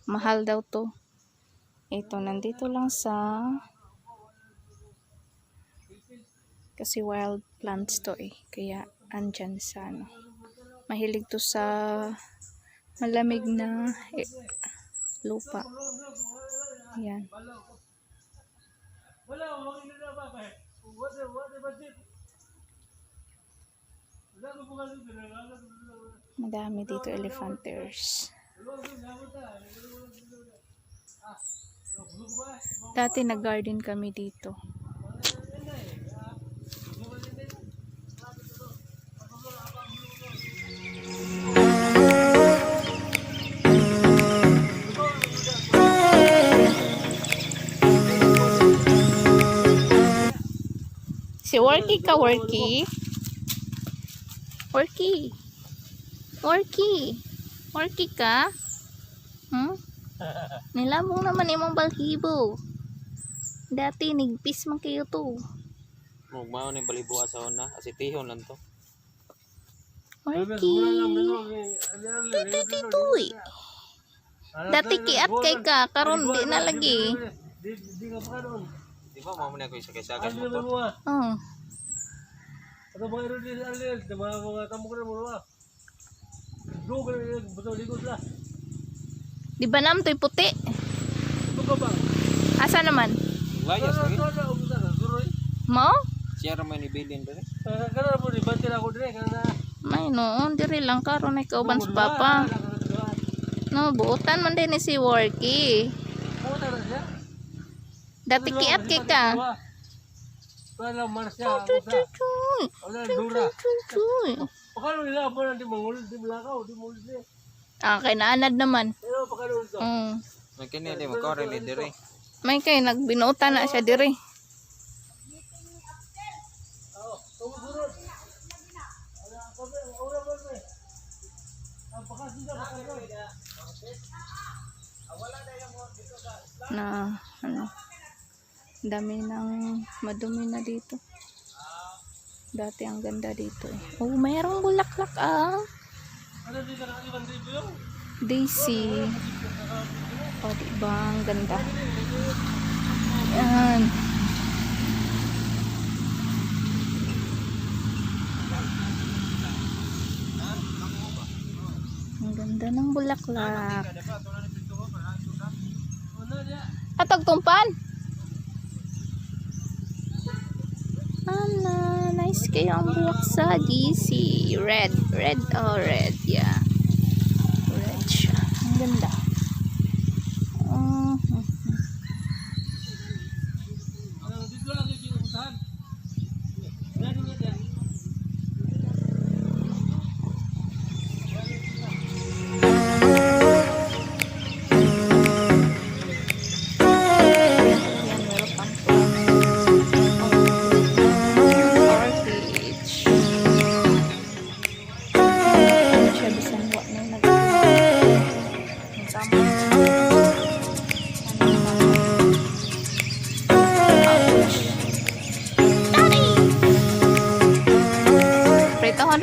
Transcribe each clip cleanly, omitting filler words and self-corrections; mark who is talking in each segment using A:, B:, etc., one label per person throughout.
A: Mahal daw to. Ito, nandito lang sa kasi wild plants to eh. Kaya andyan sa ano. Mahilig to sa malamig na lupa. Ayan. Madami dito elephanters. Dati nag-garden kami dito. Si Worky ka, Worky. Worky. Worky. Worky ka? Nilabong naman imong balhibo. Dati nigpis man kayo to.
B: Mao ni balibo sa una, asitihon lang to.
A: Worky. Tututuy. Dati kiat kay ka, karon di na lagi.
B: Di ba mao man ako sakay-sakay motor?
A: Oh.
C: Ano ba iro din alil, mga tamo ko na mo wa. Go ka betul likod lah.
A: Di ba nam to'y puti?
C: Ito ka ba?
A: Asa naman?
B: Layas lagi.
A: Mo?
B: Siya ra man ibilin ba?
C: Kana mo di bantin ako dire kana.
A: May noon, diri lang karon ay kauban sa papa. No, buutan man din ni si Worky. Dati kiat kay ka.
C: Wala man siya. Wala dura. Pakalo nila mo na di mangulid, di mulakaw, di mulid.
A: Ah, kay naanad naman.
C: Pero pakalo ito.
B: May kini di makorel dire.
A: May kay nagbinuutan na siya diri. Na ano, dami ng madumi na dito. Dati ang ganda dito eh. Oh, mayroong bulaklak ah. Daisy. Oh, diba ang ganda. Yan. Ang ganda ng bulaklak. Atag tumpan. Ana, nice kayo ang buhok sa DC. Red, oh red, yeah. Red siya. Ang ganda.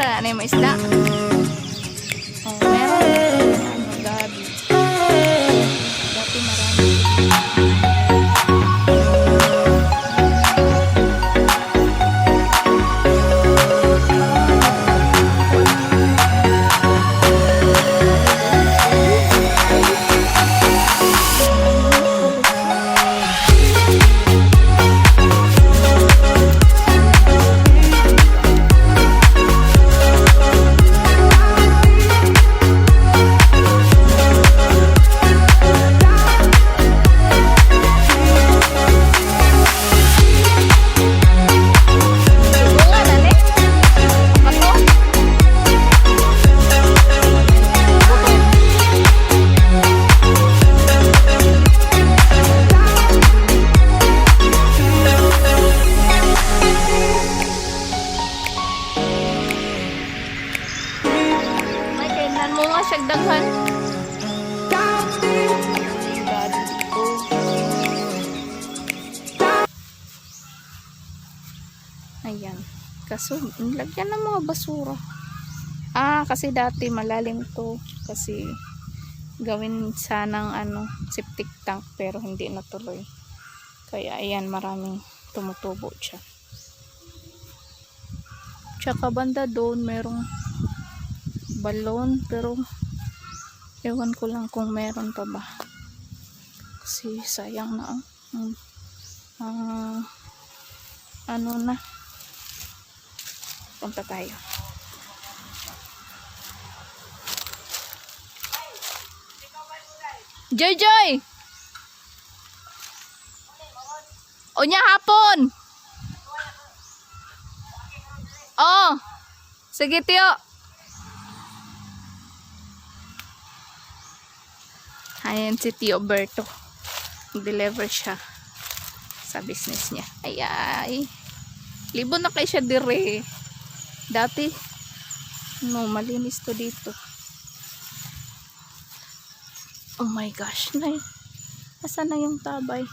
A: Ano yung mga isda? Oh, meron. Ano, gabi. Dati marami. May kainan mo nga siyang daghan. Ayan. Kaso, lagyan ng mga basura. Kasi dati malalim to. Kasi gawin sanang septic tank pero hindi natuloy. Kaya ayan, maraming tumutubo siya. Tsaka banda doon merong balon pero ewan ko lang kung meron pa ba. Kasi sayang na na. Punta tayo. Joy! O nya hapon! Oh! Sige tiyo! Ayan si Tio Berto. Deliver siya sa business niya. Ay. Libo na kayo siya dire. Dati, malinis to dito. Oh my gosh. Asan na yung tabay?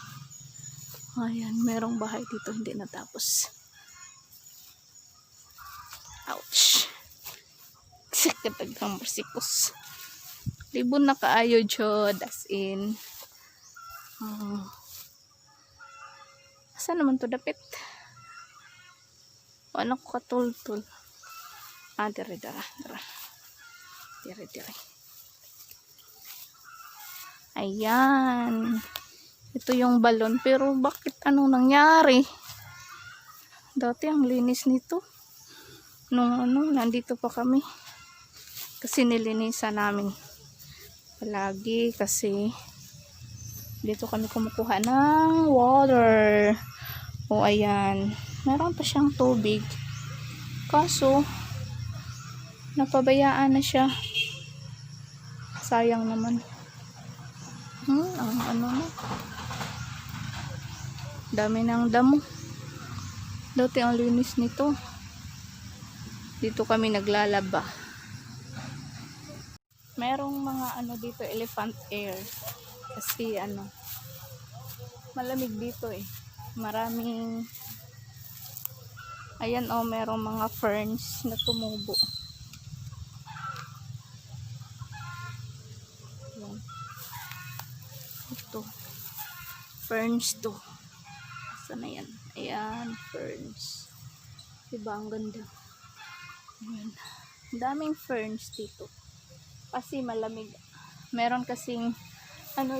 A: Ayan, merong bahay dito hindi natapos. Ouch. Sakit ang marsikos. Libo na kaayo jod, as in. Saan naman to dapit? Ano ko katultul? Dire. Ayan. Ito yung balon. Pero bakit anong nangyari? Dati ang linis nito. Nung nandito pa kami. Kasi nilinisan namin. Palagi kasi dito kami kumukuha ng water. O ayan, meron pa siyang tubig kaso napabayaan na siya. Sayang naman. Dami ng damo. Dati ang linis nito. Dito kami naglalaba. Merong mga dito, elephant air. Kasi malamig dito eh. Maraming ayan merong mga ferns na tumubo. Ayan. Ito. Ferns to. Saan na yan? Ayan, ferns. Diba ang ganda? Ayan. Daming ferns dito. Kasi malamig. Meron kasing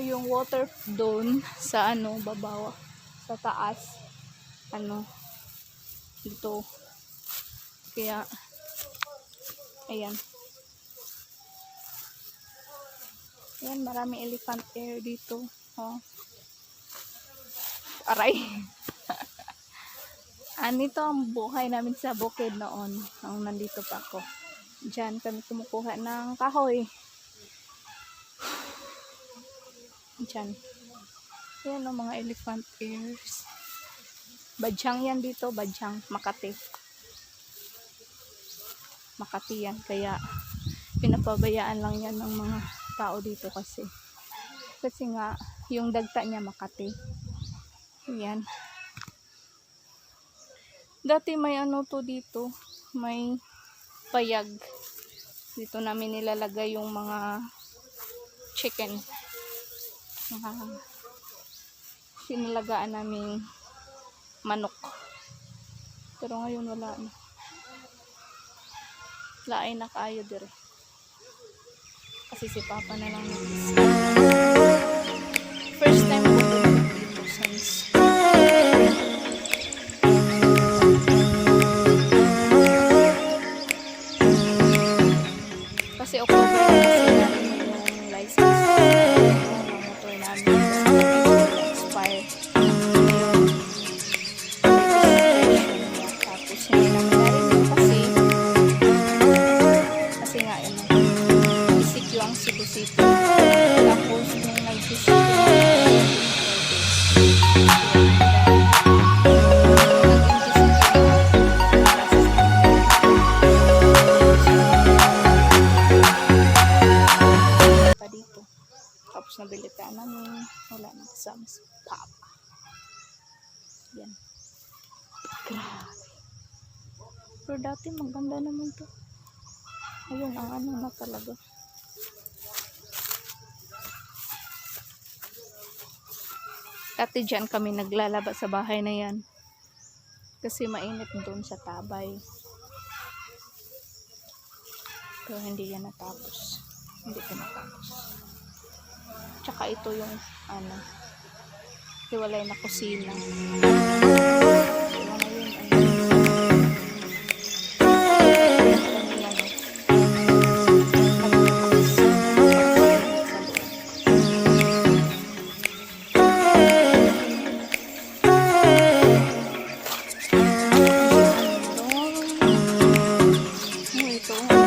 A: yung water doon sa babaw sa taas dito, kaya ayan maraming elephant air dito. Aray. Anito ang buhay namin sa bukid noon nung nandito pa ako. Diyan kami kumukuha ng kahoy. Diyan. Yan ang mga elephant ears. Badyang yan dito. Badyang. Makati. Makati yan. Kaya pinapabayaan lang yan ng mga tao dito kasi. Kasi nga yung dagta niya Makati. Yan. Dati may to dito. May payag. Dito namin nilalagay yung mga chicken. Mga sinalagaan namin manok. Pero ngayon wala na. Laay na kaayo dire. Kasi si Papa na lang nag-isa. First time ko dito since kasi October na kasi namin yung license ng motor namin kasi expire tapos hindi namin narinig kasi nga yun isik yung sipo-sipo tapos nung nag-isip nabilitaan namin wala na kasama si Papa. Yan, grabe, pero dati maganda naman to. Ayun ang ano na talaga. Dati dyan kami naglalaba sa bahay na yan kasi mainit doon sa tabay, pero hindi yan natapos, hindi ko natapos. Tsaka ito yung ano, hiwalay na kusina. Ito